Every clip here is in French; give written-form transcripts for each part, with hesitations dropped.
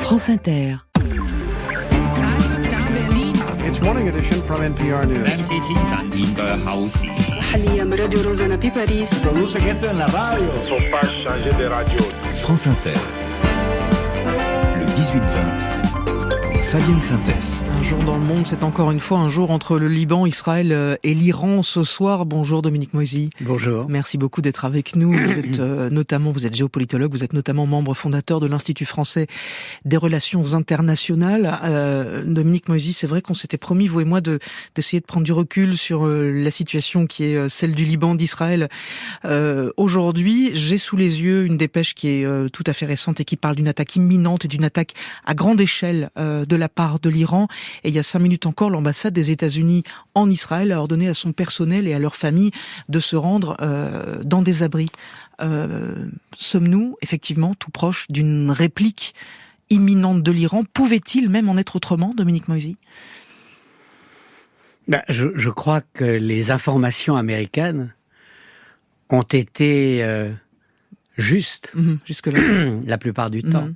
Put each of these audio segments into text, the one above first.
France Inter. It's Morning Edition from NPR News. MCT 3年嘅後時 حاليا راديو روزانا بباريس. Produce gente en la radio. Faut pas changer de radio. France Inter. Le 18-20. Fabienne Synthèse. Un jour dans le monde, c'est encore une fois un jour entre le Liban, Israël et l'Iran ce soir. Bonjour Dominique Moisy. Bonjour. Merci beaucoup d'être avec nous. Vous êtes vous êtes géopolitologue, vous êtes notamment membre fondateur de l'Institut français des relations internationales. Dominique Moisy, c'est vrai qu'on s'était promis, vous et moi, d'essayer de prendre du recul sur la situation qui est celle du Liban, d'Israël. Aujourd'hui, j'ai sous les yeux une dépêche qui est tout à fait récente et qui parle d'une attaque imminente et d'une attaque à grande échelle de la part de l'Iran. Et il y a 5 minutes encore, l'ambassade des États-Unis en Israël a ordonné à son personnel et à leur famille de se rendre dans des abris. Sommes-nous effectivement tout proche d'une réplique imminente de l'Iran? Pouvait-il même en être autrement, Dominique Moisy? Je crois que les informations américaines ont été justes jusque-là. la plupart du temps.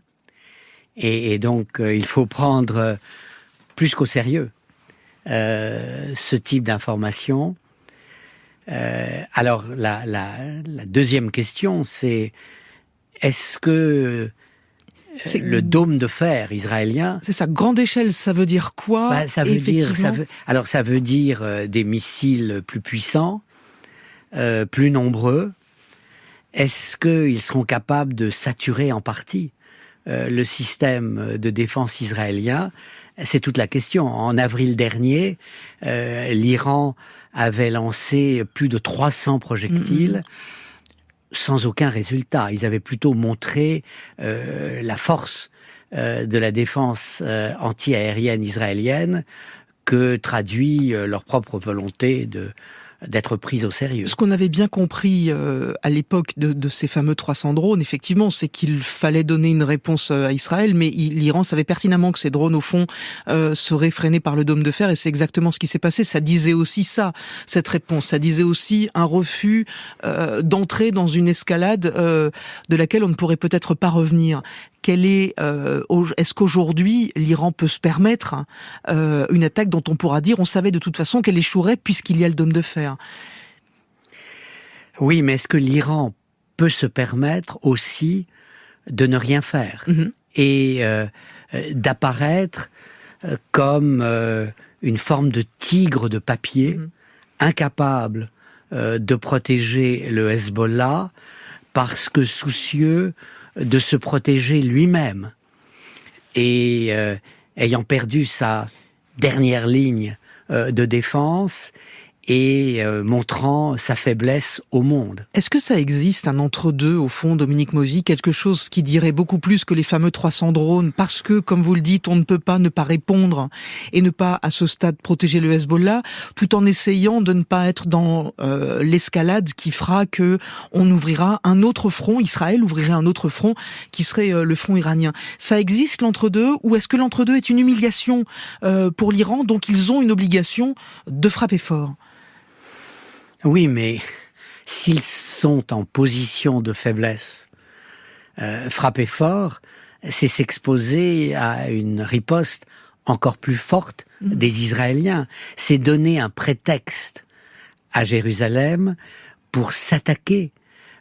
Et donc, il faut prendre plus qu'au sérieux ce type d'informations. Alors, la deuxième question, c'est est-ce que le dôme de fer israélien... C'est ça, grande échelle, ça veut dire quoi? Ça veut dire des missiles plus puissants, plus nombreux. Est-ce qu'ils seront capables de saturer en partie le système de défense israélien? C'est toute la question. En avril dernier, l'Iran avait lancé plus de 300 projectiles sans aucun résultat. Ils avaient plutôt montré la force de la défense anti-aérienne israélienne que traduit leur propre volonté d'être prise au sérieux. Ce qu'on avait bien compris à l'époque de ces fameux 300 drones, effectivement, c'est qu'il fallait donner une réponse à Israël, mais l'Iran savait pertinemment que ces drones, au fond, seraient freinés par le dôme de fer, et c'est exactement ce qui s'est passé. Ça disait aussi ça, cette réponse. Ça disait aussi un refus d'entrer dans une escalade de laquelle on ne pourrait peut-être pas revenir. Est-ce qu'aujourd'hui, l'Iran peut se permettre une attaque dont on pourra dire, on savait de toute façon qu'elle échouerait puisqu'il y a le dôme de fer? Oui, mais est-ce que l'Iran peut se permettre aussi de ne rien faire et d'apparaître comme une forme de tigre de papier, incapable de protéger le Hezbollah parce que soucieux de se protéger lui-même et ayant perdu sa dernière ligne de défense et montrant sa faiblesse au monde. Est-ce que ça existe, un entre-deux, au fond, Dominique Moisy, quelque chose qui dirait beaucoup plus que les fameux 300 drones, parce que, comme vous le dites, on ne peut pas ne pas répondre et ne pas, à ce stade, protéger le Hezbollah, tout en essayant de ne pas être dans l'escalade qui fera que on ouvrira un autre front, Israël ouvrirait un autre front, qui serait le front iranien. Ça existe, l'entre-deux, ou est-ce que l'entre-deux est une humiliation pour l'Iran, donc ils ont une obligation de frapper fort? Oui, mais s'ils sont en position de faiblesse, frapper fort, c'est s'exposer à une riposte encore plus forte des Israéliens. C'est donner un prétexte à Jérusalem pour s'attaquer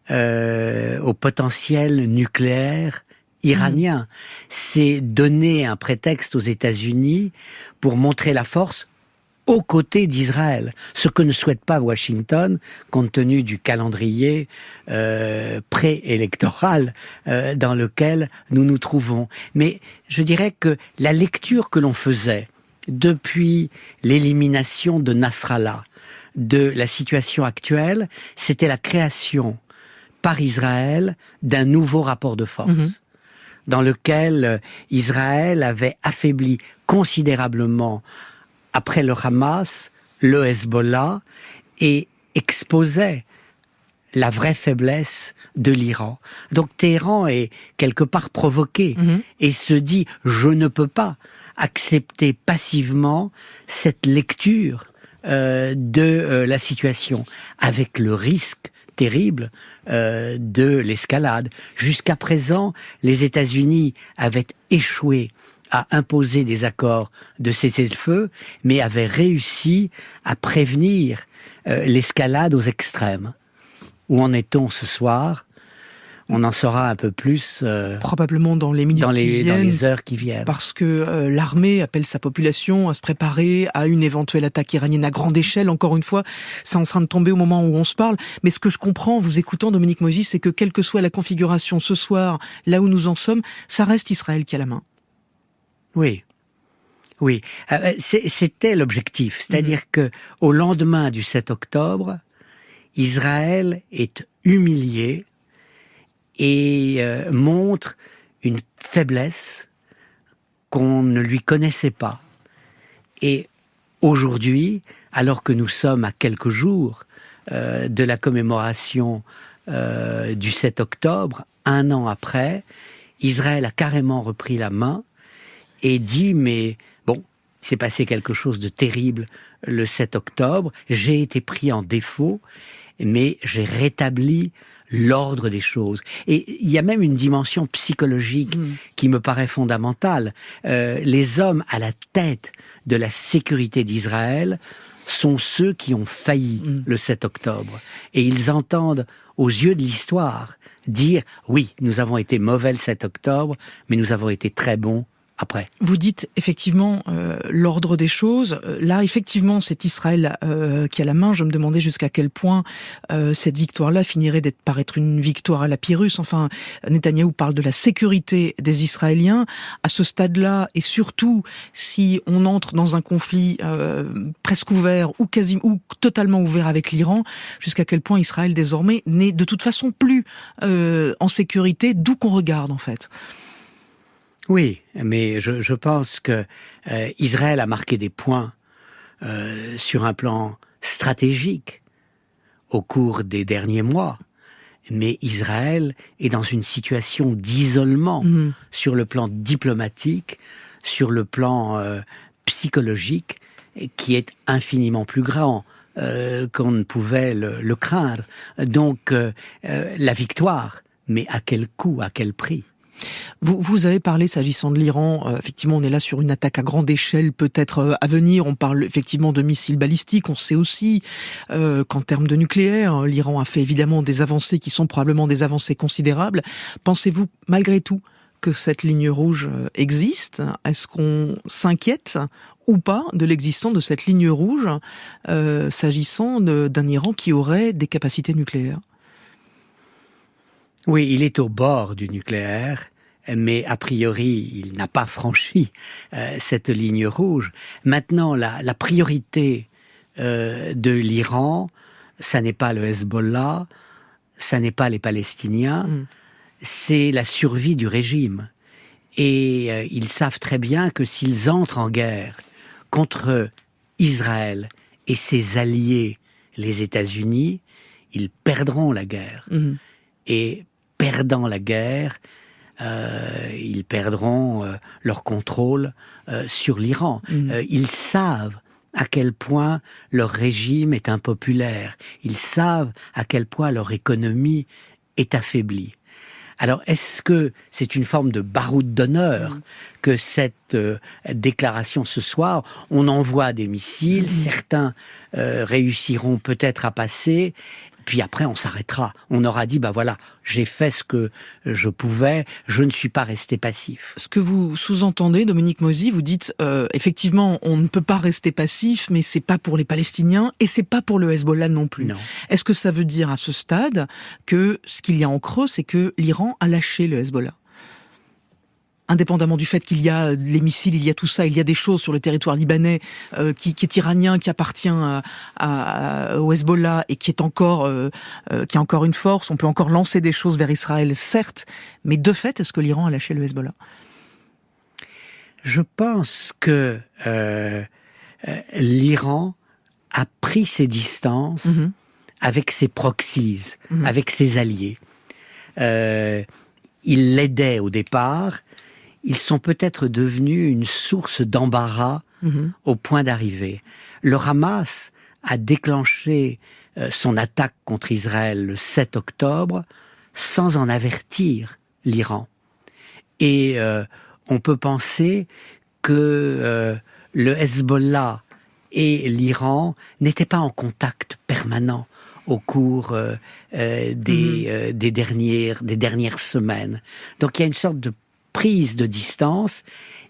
au potentiel nucléaire iranien. C'est donner un prétexte aux États-Unis pour montrer la force aux côtés d'Israël, ce que ne souhaite pas Washington, compte tenu du calendrier préélectoral dans lequel nous nous trouvons. Mais je dirais que la lecture que l'on faisait depuis l'élimination de Nasrallah, de la situation actuelle, c'était la création par Israël d'un nouveau rapport de force, dans lequel Israël avait affaibli considérablement après le Hamas, le Hezbollah, et exposait la vraie faiblesse de l'Iran. Donc Téhéran est quelque part provoqué et se dit « je ne peux pas accepter passivement cette lecture de la situation », avec le risque terrible de l'escalade. Jusqu'à présent, les États-Unis avaient échoué à imposer des accords de cessez-le-feu, mais avaient réussi à prévenir l'escalade aux extrêmes. Où en est-on ce soir ? On en saura un peu plus probablement dans les minutes qui viennent, dans les heures qui viennent. Parce que l'armée appelle sa population à se préparer à une éventuelle attaque iranienne à grande échelle. Encore une fois, c'est en train de tomber au moment où on se parle. Mais ce que je comprends en vous écoutant, Dominique Moïse, c'est que quelle que soit la configuration ce soir, là où nous en sommes, ça reste Israël qui a la main. Oui. Oui. C'était l'objectif. C'est-à-dire que au lendemain du 7 octobre, Israël est humilié et montre une faiblesse qu'on ne lui connaissait pas. Et aujourd'hui, alors que nous sommes à quelques jours de la commémoration du 7 octobre, un an après, Israël a carrément repris la main et dit, mais bon, il s'est passé quelque chose de terrible le 7 octobre, j'ai été pris en défaut, mais j'ai rétabli l'ordre des choses. Et il y a même une dimension psychologique qui me paraît fondamentale. Les hommes à la tête de la sécurité d'Israël sont ceux qui ont failli le 7 octobre. Et ils entendent, aux yeux de l'histoire, dire « Oui, nous avons été mauvais le 7 octobre, mais nous avons été très bons après. » Vous dites effectivement l'ordre des choses. Là, effectivement, c'est Israël qui a la main. Je me demandais jusqu'à quel point cette victoire-là finirait par être une victoire à la Pyrrhus. Enfin, Netanyahou parle de la sécurité des Israéliens. À ce stade-là, et surtout si on entre dans un conflit presque ouvert ou totalement ouvert avec l'Iran, jusqu'à quel point Israël désormais n'est de toute façon plus en sécurité, d'où qu'on regarde en fait. Oui, mais je pense que Israël a marqué des points sur un plan stratégique au cours des derniers mois. Mais Israël est dans une situation d'isolement sur le plan diplomatique, sur le plan psychologique, qui est infiniment plus grand qu'on ne pouvait le craindre. Donc, la victoire, mais à quel coût, à quel prix ? Vous avez parlé, s'agissant de l'Iran, effectivement on est là sur une attaque à grande échelle peut-être à venir, on parle effectivement de missiles balistiques, on sait aussi qu'en termes de nucléaire, l'Iran a fait évidemment des avancées qui sont probablement des avancées considérables. Pensez-vous malgré tout que cette ligne rouge existe ? Est-ce qu'on s'inquiète ou pas de l'existence de cette ligne rouge s'agissant d'un Iran qui aurait des capacités nucléaires ? Oui, il est au bord du nucléaire, mais a priori, il n'a pas franchi cette ligne rouge. Maintenant, la priorité de l'Iran, ça n'est pas le Hezbollah, ça n'est pas les Palestiniens, c'est la survie du régime. Et ils savent très bien que s'ils entrent en guerre contre Israël et ses alliés, les États-Unis, ils perdront la guerre. Et perdant la guerre, ils perdront leur contrôle sur l'Iran. Ils savent à quel point leur régime est impopulaire. Ils savent à quel point leur économie est affaiblie. Alors, est-ce que c'est une forme de baroud d'honneur que cette déclaration ce soir ? On envoie des missiles, certains réussiront peut-être à passer, puis après on s'arrêtera. On aura dit, bah voilà, j'ai fait ce que je pouvais, je ne suis pas resté passif. Ce que vous sous-entendez, Dominique Moïse, vous dites, effectivement, on ne peut pas rester passif, mais c'est pas pour les Palestiniens, et c'est pas pour le Hezbollah non plus. Non. Est-ce que ça veut dire à ce stade que ce qu'il y a en creux, c'est que l'Iran a lâché le Hezbollah ? Indépendamment du fait qu'il y a les missiles, il y a tout ça, il y a des choses sur le territoire libanais qui est iranien, qui appartient au Hezbollah et qui est encore une force. On peut encore lancer des choses vers Israël, certes, mais de fait, est-ce que l'Iran a lâché le Hezbollah ? Je pense que l'Iran a pris ses distances avec ses proxies, avec ses alliés. Il l'aidait au départ. Ils sont peut-être devenus une source d'embarras au point d'arriver. Le Hamas a déclenché son attaque contre Israël le 7 octobre sans en avertir l'Iran. Et on peut penser que le Hezbollah et l'Iran n'étaient pas en contact permanent au cours des dernières semaines. Donc il y a une sorte de prise de distance,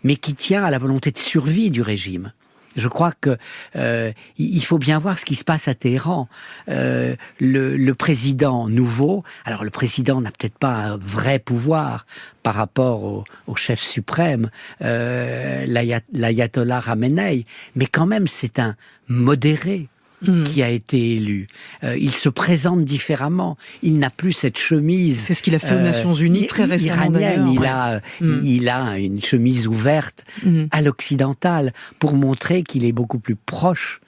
mais qui tient à la volonté de survie du régime. Je crois que il faut bien voir ce qui se passe à Téhéran. Le président nouveau, alors le président n'a peut-être pas un vrai pouvoir par rapport au chef suprême, l'ayatollah Khamenei, mais quand même c'est un modéré qui a été élu. Il se présente différemment. Il n'a plus cette chemise. C'est ce qu'il a fait aux Nations Unies très récemment d'ailleurs. Il a une chemise ouverte à l'occidental pour montrer qu'il est beaucoup plus proche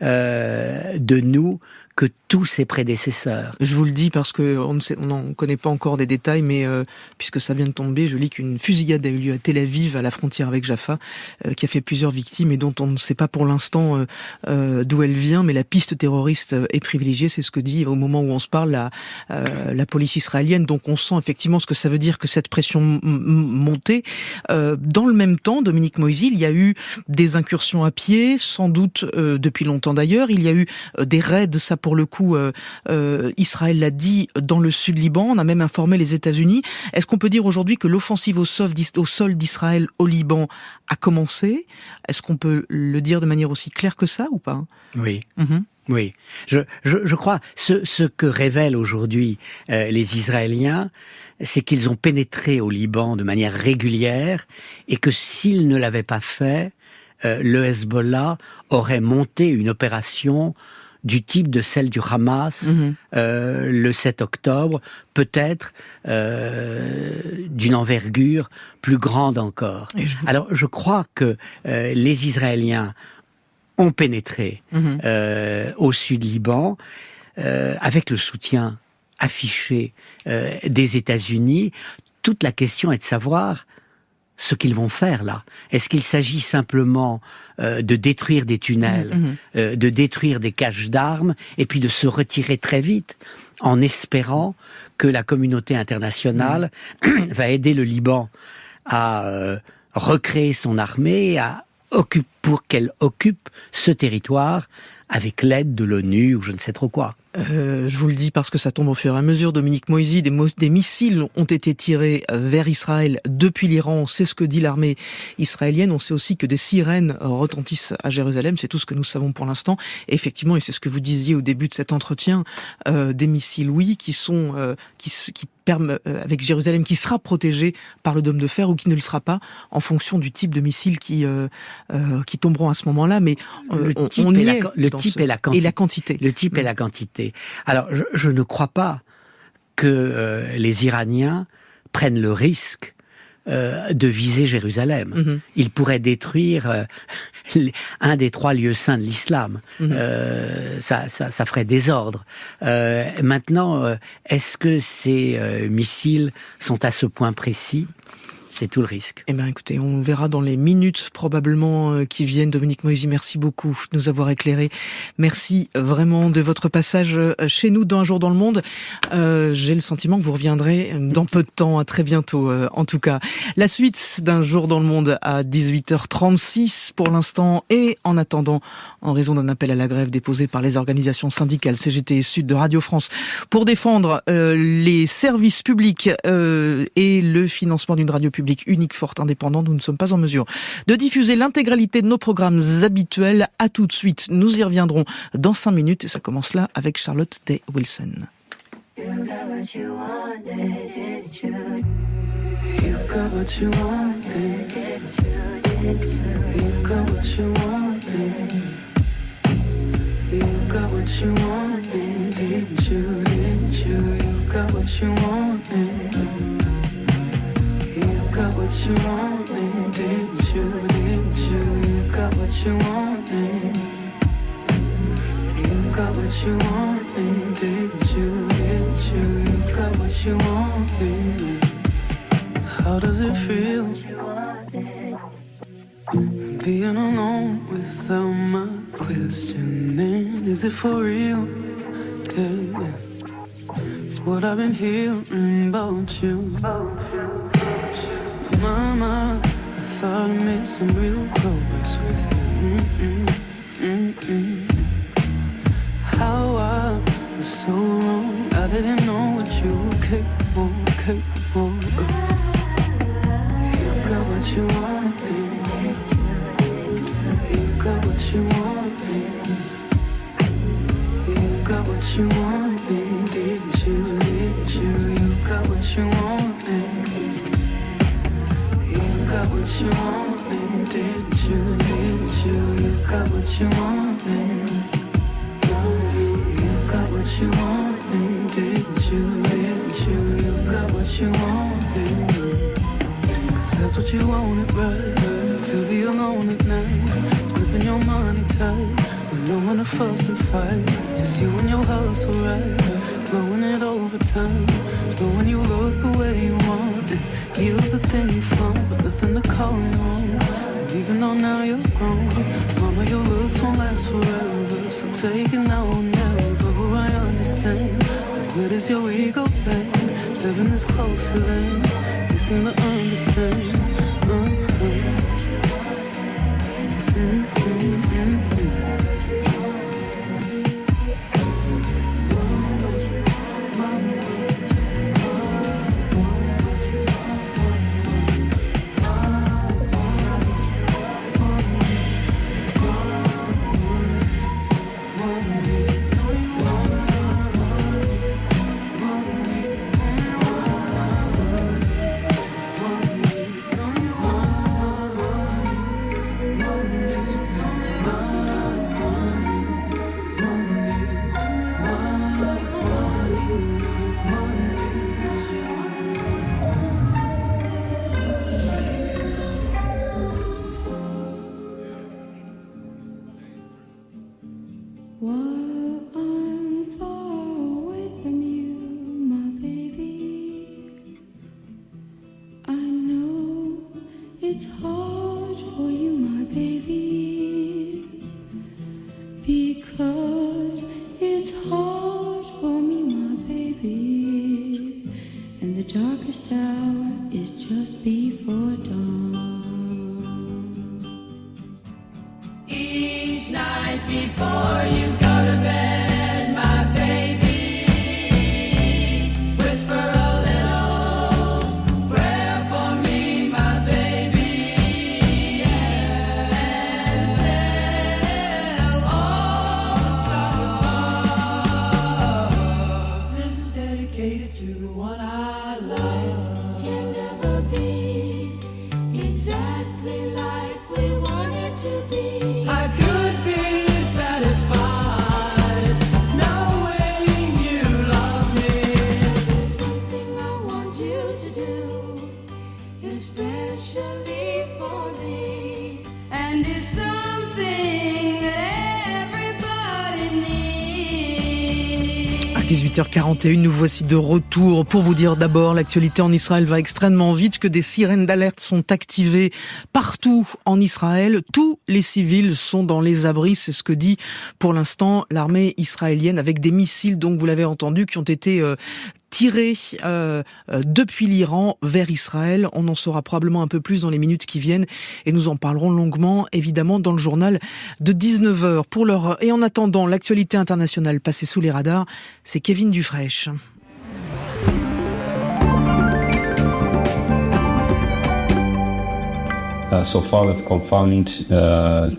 de nous que tous ses prédécesseurs. Je vous le dis parce que on n'en connaît pas encore des détails, mais puisque ça vient de tomber, je lis qu'une fusillade a eu lieu à Tel Aviv, à la frontière avec Jaffa, qui a fait plusieurs victimes et dont on ne sait pas pour l'instant d'où elle vient, mais la piste terroriste est privilégiée, c'est ce que dit au moment où on se parle la police israélienne. Donc on sent effectivement ce que ça veut dire que cette pression montée. Dans le même temps, Dominique Moïse, il y a eu des incursions à pied, sans doute depuis longtemps d'ailleurs. Il y a eu des raids, ça pour le coup, Israël l'a dit, dans le sud Liban. On a même informé les États-Unis. Est-ce qu'on peut dire aujourd'hui que l'offensive au sol d'Israël au Liban a commencé? Est-ce qu'on peut le dire de manière aussi claire que ça ou pas? Oui. Oui. Je crois ce que révèlent aujourd'hui les Israéliens, c'est qu'ils ont pénétré au Liban de manière régulière et que s'ils ne l'avaient pas fait, le Hezbollah aurait monté une opération du type de celle du Hamas le 7 octobre, peut-être d'une envergure plus grande encore. Alors je crois que les Israéliens ont pénétré au sud Liban avec le soutien affiché des États-Unis. Toute la question est de savoir ce qu'ils vont faire là. Est-ce qu'il s'agit simplement de détruire des tunnels, de détruire des caches d'armes, et puis de se retirer très vite, en espérant que la communauté internationale va aider le Liban à recréer son armée, pour qu'elle occupe ce territoire avec l'aide de l'ONU ou je ne sais trop quoi. Je vous le dis parce que ça tombe au fur et à mesure. Dominique Moïse, des missiles ont été tirés vers Israël depuis l'Iran. C'est ce que dit l'armée israélienne. On sait aussi que des sirènes retentissent à Jérusalem. C'est tout ce que nous savons pour l'instant. Et effectivement, et c'est ce que vous disiez au début de cet entretien, des missiles, oui, qui permettent avec Jérusalem, qui sera protégée par le dôme de fer ou qui ne le sera pas, en fonction du type de missiles qui tomberont à ce moment-là. Mais le type et la quantité. Le type et la quantité. Alors, je ne crois pas que les Iraniens prennent le risque de viser Jérusalem. Ils pourraient détruire un des 3 lieux saints de l'islam. Ça ferait désordre. Maintenant, est-ce que ces missiles sont à ce point précis ? C'est tout le risque. Eh bien, écoutez, on verra dans les minutes probablement qui viennent. Dominique Moïse, merci beaucoup de nous avoir éclairés. Merci vraiment de votre passage chez nous dans Un jour dans le monde. J'ai le sentiment que vous reviendrez dans peu de temps, à très bientôt en tout cas. La suite d'Un jour dans le monde à 18h36 pour l'instant, et en attendant, en raison d'un appel à la grève déposé par les organisations syndicales CGT et Sud de Radio France pour défendre les services publics et le financement d'une radio publique unique, forte, indépendante, nous ne sommes pas en mesure de diffuser l'intégralité de nos programmes habituels. À tout de suite, nous y reviendrons dans 5 minutes et ça commence là avec Charlotte Day Wilson. You got what you wanted, didn't you? You got what you wanted, didn't you? You got what you wanted. You got what you wanted, didn't you? Didn't you? You got what you wanted. You got what you wanted, didn't you? Didn't you? You got what you wanted. You got what you wanted, didn't you? Didn't you? You got what you wanted. How does it feel being alone without my questioning? Is it for real? yeah. What I've been hearing about you. Mama, I thought I made some real progress with you. How I was so wrong, I didn't know what you were capable of. You got what you want, baby. You got what you want, baby. You got what you want, baby. Didn't you, didn't you? You got what you want, baby. You got what you want, baby. Didn't you, didn't you? You got what you want, baby. You got what you want, baby. Didn't you, didn't you? You got what you want, baby. 'Cause that's what you wanted, right? To be alone at night, gripping your money tight, with no one to fuss and fight. Just you and your hustle, right? Blowing it over time. But when you look the way you want it, you the thing you flaunt, but nothing to call you on. And even though now you're grown, mama, your looks won't last forever. So take it now or never. I understand. But where does your ego bend? Living is closer than you seem to understand. À 18h41, nous voici de retour pour vous dire d'abord l'actualité en Israël va extrêmement vite, que des sirènes d'alerte sont activées partout en Israël. Tous les civils sont dans les abris, c'est ce que dit pour l'instant l'armée israélienne avec des missiles, donc vous l'avez entendu, qui ont été tirés depuis l'Iran vers Israël. On en saura probablement un peu plus dans les minutes qui viennent et nous en parlerons longuement, évidemment, dans le journal de 19h. Pour l'heure, et en attendant l'actualité internationale passée sous les radars, c'est Kevin Dufresne.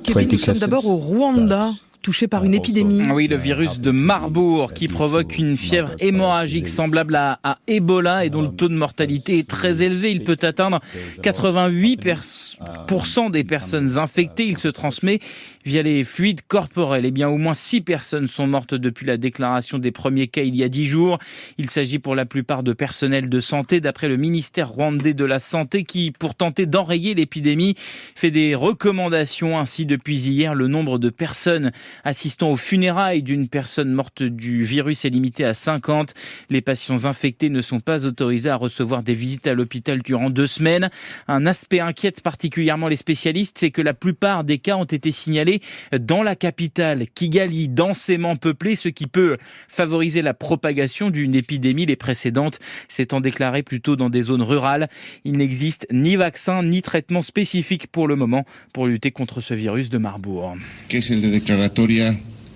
Kevin, nous sommes d'abord au Rwanda, touché par une épidémie. Oui, le virus de Marburg qui provoque une fièvre hémorragique semblable à Ebola et dont le taux de mortalité est très élevé. Il peut atteindre 88% des personnes infectées. Il se transmet via les fluides corporels. Eh bien, au moins 6 personnes sont mortes depuis la déclaration des premiers cas il y a 10 jours. Il s'agit pour la plupart de personnel de santé, d'après le ministère rwandais de la Santé qui, pour tenter d'enrayer l'épidémie, fait des recommandations. Ainsi, depuis hier, le nombre de personnes assistant aux funérailles d'une personne morte du virus est limité à 50. Les patients infectés ne sont pas autorisés à recevoir des visites à l'hôpital durant 2 semaines. Un aspect inquiète particulièrement particulièrement les spécialistes, c'est que la plupart des cas ont été signalés dans la capitale, Kigali, densément peuplée, ce qui peut favoriser la propagation d'une épidémie, les précédentes s'étant déclarées plutôt dans des zones rurales. Il n'existe ni vaccin ni traitement spécifique pour le moment pour lutter contre ce virus de Marbourg.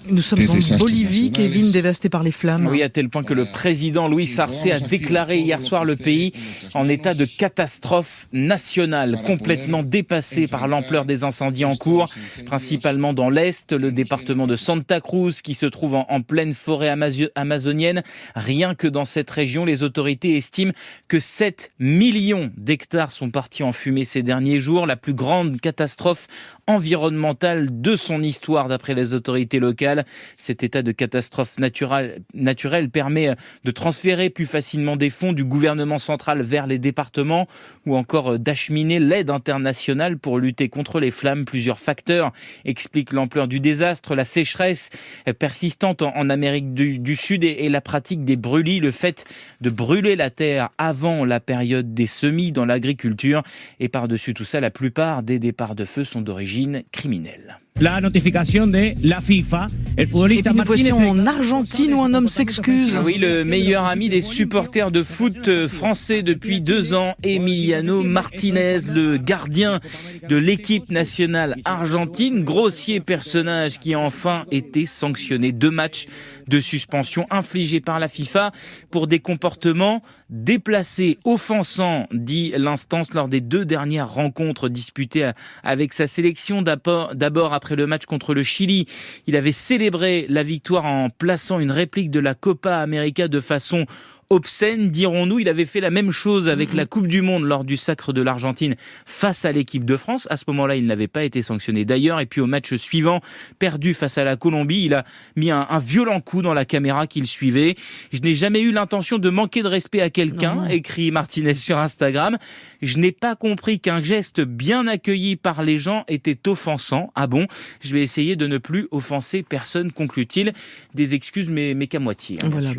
Nous sommes en Bolivie, Kevin, dévasté par les flammes. Oui, à tel point que le président Luis Arce a déclaré hier soir le pays en état de catastrophe nationale, complètement dépassé par l'ampleur des incendies en cours, principalement dans l'Est, le département de Santa Cruz, qui se trouve en pleine forêt amazonienne. Rien que dans cette région, les autorités estiment que 7 millions d'hectares sont partis en fumée ces derniers jours, la plus grande catastrophe environnementale de son histoire d'après les autorités locales. Cet état de catastrophe naturelle permet de transférer plus facilement des fonds du gouvernement central vers les départements ou encore d'acheminer l'aide internationale pour lutter contre les flammes. Plusieurs facteurs expliquent l'ampleur du désastre, la sécheresse persistante en Amérique du Sud et la pratique des brûlis, le fait de brûler la terre avant la période des semis dans l'agriculture. Et par-dessus tout ça, la plupart des départs de feu sont d'origine criminelle. La notification de la FIFA. Et puis nous voici en Argentine où un homme s'excuse. Oui, le meilleur ami des supporters de foot français depuis 2 ans, Emiliano Martinez, le gardien de l'équipe nationale argentine, grossier personnage qui a enfin été sanctionné. 2 matchs de suspension infligés par la FIFA pour des comportements déplacés, offensants, dit l'instance lors des 2 dernières rencontres disputées avec sa sélection. D'abord après le match contre le Chili, il avait célébré la victoire en plaçant une réplique de la Copa América de façon obscène, dirons-nous. Il avait fait la même chose avec la Coupe du Monde lors du sacre de l'Argentine face à l'équipe de France. À ce moment-là, il n'avait pas été sanctionné d'ailleurs. Et puis au match suivant, perdu face à la Colombie, il a mis un violent coup dans la caméra qu'il suivait. Je n'ai jamais eu l'intention de manquer de respect à quelqu'un, écrit Martinez sur Instagram. Je n'ai pas compris qu'un geste bien accueilli par les gens était offensant. Ah bon? Je vais essayer de ne plus offenser personne, conclut-il. Des excuses, mais qu'à moitié. Voilà,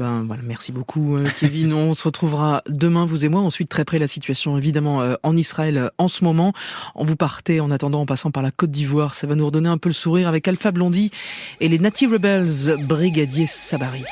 merci beaucoup. Kevin, on se retrouvera demain, vous et moi. On suit très près la situation, évidemment, en Israël en ce moment. Vous partez, en attendant, en passant par la Côte d'Ivoire. Ça va nous redonner un peu le sourire avec Alpha Blondy et les Native Rebels, Brigadier Sabari.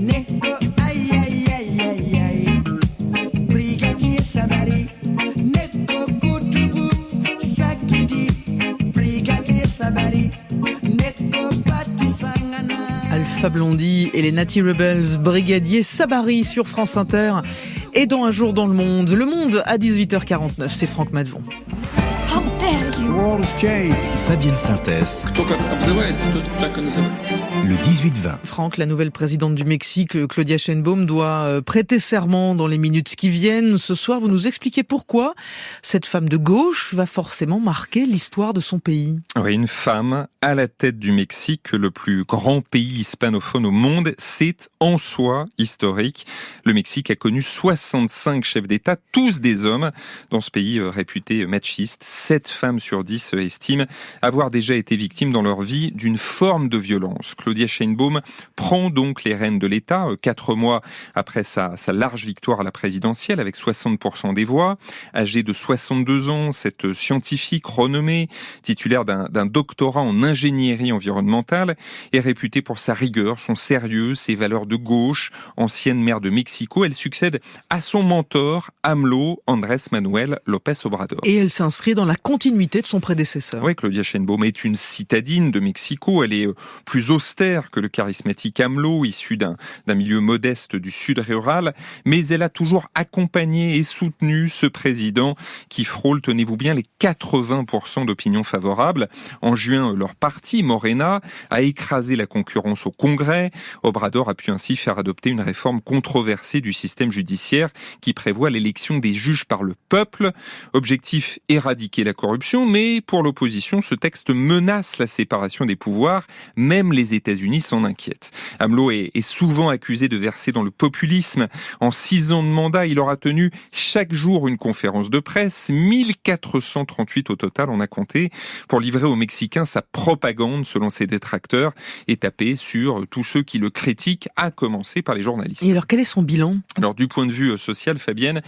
Neko ay ay ay ay ay, Brigadier Sabari. Neko kutubu sakidi, Brigadier Sabari. Neko bati sangana. Alpha Blondy et les Natty Rebels, Brigadier Sabari sur France Inter. Et dans Un jour dans le monde. Le monde à 18h49, c'est Franck Madvon. The world has changed. Fabienne Synthèse. Le 18-20. Franck, la nouvelle présidente du Mexique, Claudia Sheinbaum, doit prêter serment dans les minutes qui viennent. Ce soir, vous nous expliquez pourquoi cette femme de gauche va forcément marquer l'histoire de son pays. Oui, une femme à la tête du Mexique, le plus grand pays hispanophone au monde, c'est en soi historique. Le Mexique a connu 65 chefs d'État, tous des hommes. Dans ce pays réputé machiste, 7 femmes sur 10 estiment avoir déjà été victimes dans leur vie d'une forme de violence. Claudia Sheinbaum prend donc les rênes de l'État 4 mois après sa large victoire à la présidentielle avec 60% des voix. Âgée de 62 ans, cette scientifique renommée, titulaire d'un doctorat en ingénierie environnementale, est réputée pour sa rigueur, son sérieux, ses valeurs de gauche. Ancienne maire de Mexico, elle succède à son mentor, AMLO, Andrés Manuel López Obrador. Et elle s'inscrit dans la continuité de son prédécesseur. Oui, Claudia Sheinbaum est une citadine de Mexico. Elle est plus austère que le charismatique AMLO, issu d'un milieu modeste du sud rural, mais elle a toujours accompagné et soutenu ce président qui frôle, tenez-vous bien, les 80% d'opinion favorable. En juin, leur parti, Morena, a écrasé la concurrence au Congrès. Obrador a pu ainsi faire adopter une réforme controversée du système judiciaire qui prévoit l'élection des juges par le peuple. Objectif, éradiquer la corruption, mais pour l'opposition, ce texte menace la séparation des pouvoirs. Même les États-Unis s'en inquiètent. AMLO est souvent accusé de verser dans le populisme. En 6 ans de mandat, il aura tenu chaque jour une conférence de presse, 1438 au total, on a compté, pour livrer aux Mexicains sa propagande, selon ses détracteurs, et taper sur tous ceux qui le critiquent, à commencer par les journalistes. Et alors, quel est son bilan ? Alors, du point de vue social, Fabienne,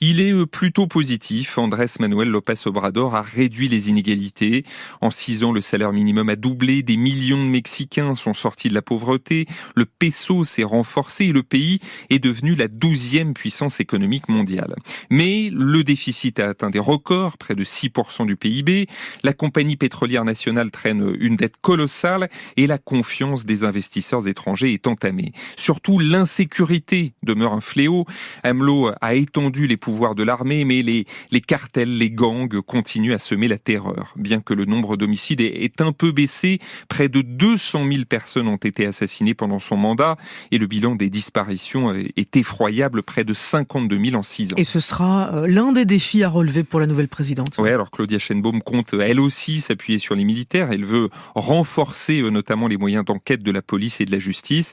il est plutôt positif. Andrés Manuel López Obrador a réduit les inégalités. En 6 ans, le salaire minimum a doublé. Des millions de Mexicains sont sortis de la pauvreté. Le peso s'est renforcé et le pays est devenu la 12e puissance économique mondiale. Mais le déficit a atteint des records, près de 6% du PIB. La compagnie pétrolière nationale traîne une dette colossale et la confiance des investisseurs étrangers est entamée. Surtout, l'insécurité demeure un fléau. AMLO a étendu les pouvoirs de l'armée, mais les cartels, les gangs continuent à semer la terreur. Bien que le nombre d'homicides ait un peu baissé, près de 200 000 personnes ont été assassinées pendant son mandat et le bilan des disparitions est effroyable, près de 52 000 en 6 ans. Et ce sera l'un des défis à relever pour la nouvelle présidente. Oui, alors Claudia Sheinbaum compte elle aussi s'appuyer sur les militaires. Elle veut renforcer notamment les moyens d'enquête de la police et de la justice.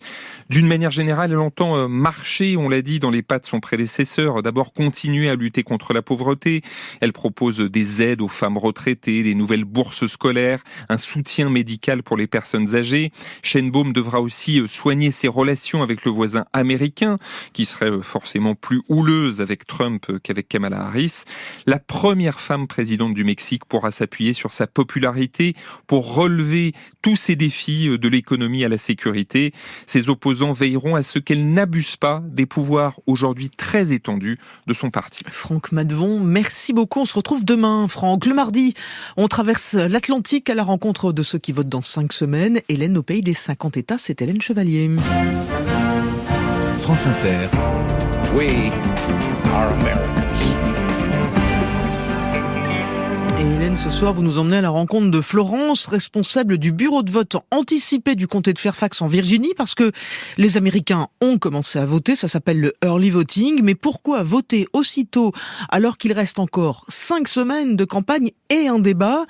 D'une manière générale, elle entend marcher, on l'a dit, dans les pas de son prédécesseur. D'abord, continuer à lutter contre la pauvreté. Elle propose des aides aux femmes retraitées, des nouvelles bourses scolaires, un soutien médical pour les personnes âgées. Sheinbaum devra aussi soigner ses relations avec le voisin américain, qui serait forcément plus houleuse avec Trump qu'avec Kamala Harris. La première femme présidente du Mexique pourra s'appuyer sur sa popularité pour relever tous ces défis de l'économie à la sécurité. Ses opposants veilleront à ce qu'elle n'abuse pas des pouvoirs aujourd'hui très étendus de son parti. Franck Madvon, merci beaucoup. On se retrouve demain, Franck. Le mardi, on traverse l'Atlantique à la rencontre de ceux qui votent dans 5 semaines. Hélène au pays des 50 États, c'est Hélène Chevalier. France Inter. We are Americans. Et Hélène, ce soir, vous nous emmenez à la rencontre de Florence, responsable du bureau de vote anticipé du comté de Fairfax en Virginie, parce que les Américains ont commencé à voter, ça s'appelle le early voting, mais pourquoi voter aussitôt alors qu'il reste encore 5 semaines de campagne et un débat ?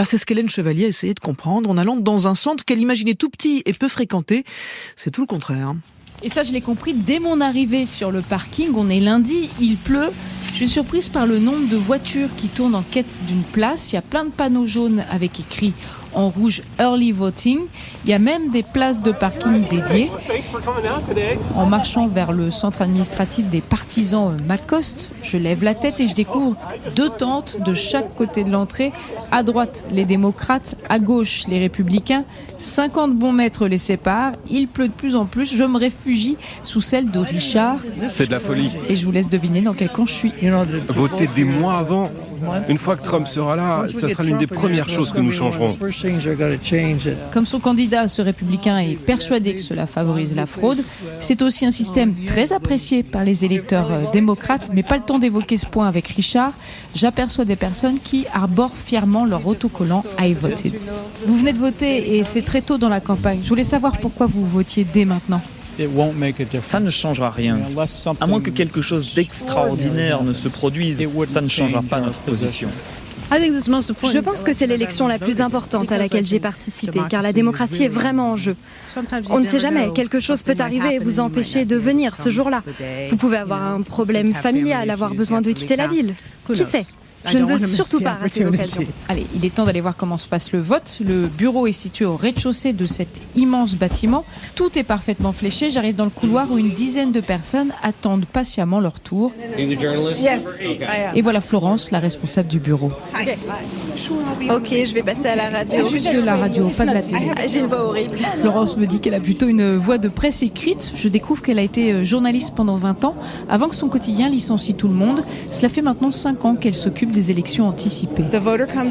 C'est ce qu'Hélène Chevalier a essayé de comprendre en allant dans un centre qu'elle imaginait tout petit et peu fréquenté. C'est tout le contraire. Et ça, je l'ai compris dès mon arrivée sur le parking. On est lundi, il pleut. Je suis surprise par le nombre de voitures qui tournent en quête d'une place. Il y a plein de panneaux jaunes avec écrit en rouge Early Voting. Il y a même des places de parking dédiées. En marchant vers le centre administratif des partisans McCost, je lève la tête et je découvre 2 tentes de chaque côté de l'entrée. À droite, les démocrates, à gauche, les républicains. 50 bons mètres les séparent. Il pleut de plus en plus. Je me réfugie sous celle de Richard. C'est de la folie. Et je vous laisse deviner dans quel camp je suis. Voter des mois avant. Une fois que Trump sera là, ça sera l'une des premières choses que nous changerons. Comme son candidat, ce républicain est persuadé que cela favorise la fraude. C'est aussi un système très apprécié par les électeurs démocrates, mais pas le temps d'évoquer ce point avec Richard. J'aperçois des personnes qui arborent fièrement leur autocollant « I voted ». Vous venez de voter et c'est très tôt dans la campagne. Je voulais savoir pourquoi vous votiez dès maintenant. Ça ne changera rien. À moins que quelque chose d'extraordinaire ne se produise, ça ne changera pas notre position. Je pense que c'est l'élection la plus importante à laquelle j'ai participé, car la démocratie est vraiment en jeu. On ne sait jamais, quelque chose peut arriver et vous empêcher de venir ce jour-là. Vous pouvez avoir un problème familial, avoir besoin de quitter la ville. Qui sait ? Je ne veux surtout pas rater l'occasion. Allez, il est temps d'aller voir comment se passe le vote. Le bureau est situé au rez-de-chaussée de cet immense bâtiment. Tout est parfaitement fléché. J'arrive dans le couloir où une dizaine de personnes attendent patiemment leur tour. Et voilà Florence, la responsable du bureau. Ok, je vais passer à la radio. C'est juste de la radio, pas de la télé. J'ai une voix horrible. Florence me dit qu'elle a plutôt une voix de presse écrite. Je découvre qu'elle a été journaliste pendant 20 ans, avant que son quotidien licencie tout le monde. Cela fait maintenant 5 ans qu'elle s'occupe des élections anticipées.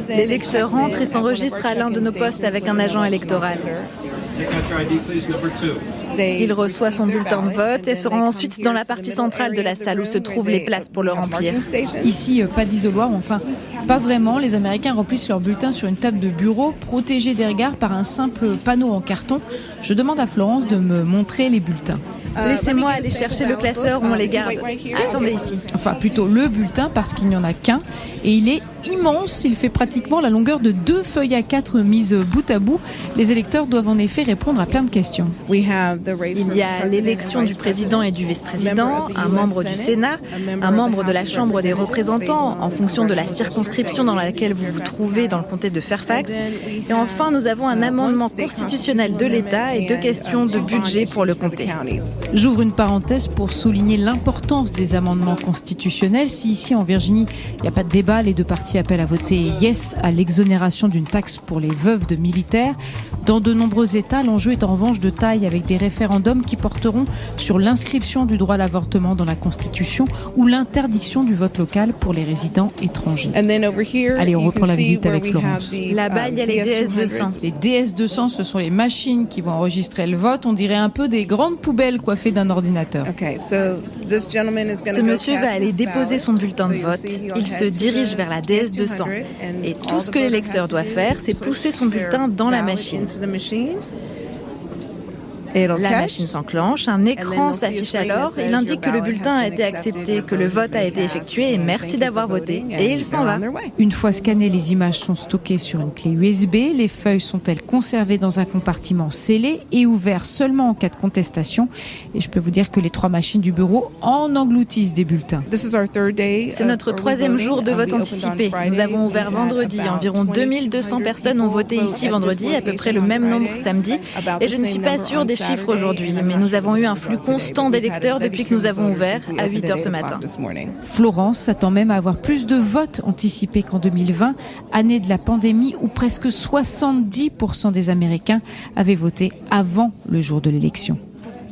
L'électeur rentre et s'enregistre à l'un de nos postes avec un agent électoral. Il reçoit son bulletin de vote et se rend ensuite dans la partie centrale de la salle où se trouvent les places pour le remplir. Ici, pas d'isoloir, enfin, pas vraiment. Les Américains remplissent leur bulletin sur une table de bureau, protégés des regards par un simple panneau en carton. Je demande à Florence de me montrer les bulletins. Laissez-moi aller chercher le classeur où on les garde. Attendez ici. Enfin, plutôt le bulletin, parce qu'il n'y en a qu'un. Et il est immense. Il fait pratiquement la longueur de 2 feuilles A4 mises bout à bout. Les électeurs doivent en effet répondre à plein de questions. Il y a l'élection du président et du vice-président, un membre du Sénat, un membre de la Chambre des représentants, en fonction de la circonscription dans laquelle vous vous trouvez dans le comté de Fairfax. Et enfin, nous avons un amendement constitutionnel de l'État et 2 questions de budget pour le comté. J'ouvre une parenthèse pour souligner l'importance des amendements constitutionnels. Si ici en Virginie, il n'y a pas de débat, les 2 partis appellent à voter yes à l'exonération d'une taxe pour les veuves de militaires. Dans de nombreux États, l'enjeu est en revanche de taille avec des référendums qui porteront sur l'inscription du droit à l'avortement dans la Constitution ou l'interdiction du vote local pour les résidents étrangers. Allez, on reprend la visite avec Florence. Là-bas, il y a les DS-200. Les DS-200, ce sont les machines qui vont enregistrer le vote. On dirait un peu des grandes poubelles coiffées d'un ordinateur. Ce monsieur va aller déposer son bulletin de vote. Il se dirige vers la DS-200. Et tout ce que l'électeur doit faire, c'est pousser son bulletin dans la machine. La machine s'enclenche, un écran s'affiche alors, il indique que le bulletin a été accepté, que le vote a été effectué et merci d'avoir voté. Et il s'en va. Une fois scannées, les images sont stockées sur une clé USB. Les feuilles sont-elles conservées dans un compartiment scellé et ouvert seulement en cas de contestation. Et je peux vous dire que les 3 machines du bureau en engloutissent des bulletins. C'est notre 3e jour de vote anticipé. Nous avons ouvert vendredi. Environ 2200 personnes ont voté ici vendredi, à peu près le même nombre samedi. Et je ne suis pas sûre des chiffres aujourd'hui, mais nous avons eu un flux constant d'électeurs depuis que nous avons ouvert à 8h ce matin. Florence s'attend même à avoir plus de votes anticipés qu'en 2020, année de la pandémie où presque 70% des Américains avaient voté avant le jour de l'élection.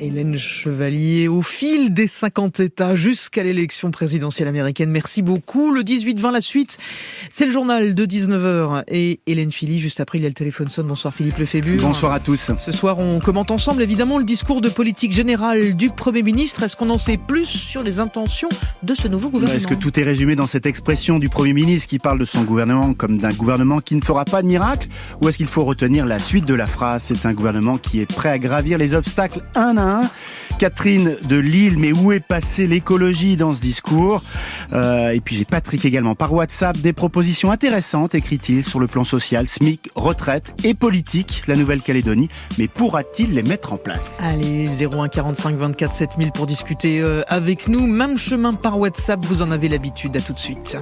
Hélène Chevalier, au fil des 50 États jusqu'à l'élection présidentielle américaine. Merci beaucoup. Le 18-20, la suite, c'est le journal de 19h. Et Hélène Philly, juste après, il y a le téléphone sonne. Bonsoir Philippe Lefébure. Bonsoir à tous. Ce soir, on commente ensemble, évidemment, le discours de politique générale du Premier ministre. Est-ce qu'on en sait plus sur les intentions de ce nouveau gouvernement ? Est-ce que tout est résumé dans cette expression du Premier ministre qui parle de son gouvernement comme d'un gouvernement qui ne fera pas de miracle ? Ou est-ce qu'il faut retenir la suite de la phrase ? C'est un gouvernement qui est prêt à gravir les obstacles un à un. Catherine de Lille, mais où est passée l'écologie dans ce discours ? Et puis j'ai Patrick également par WhatsApp, des propositions intéressantes, écrit-il, sur le plan social, SMIC, retraite et politique, la Nouvelle-Calédonie. Mais pourra-t-il les mettre en place ? Allez, 01 45 24 7000 pour discuter avec nous. Même chemin par WhatsApp, vous en avez l'habitude. À tout de suite.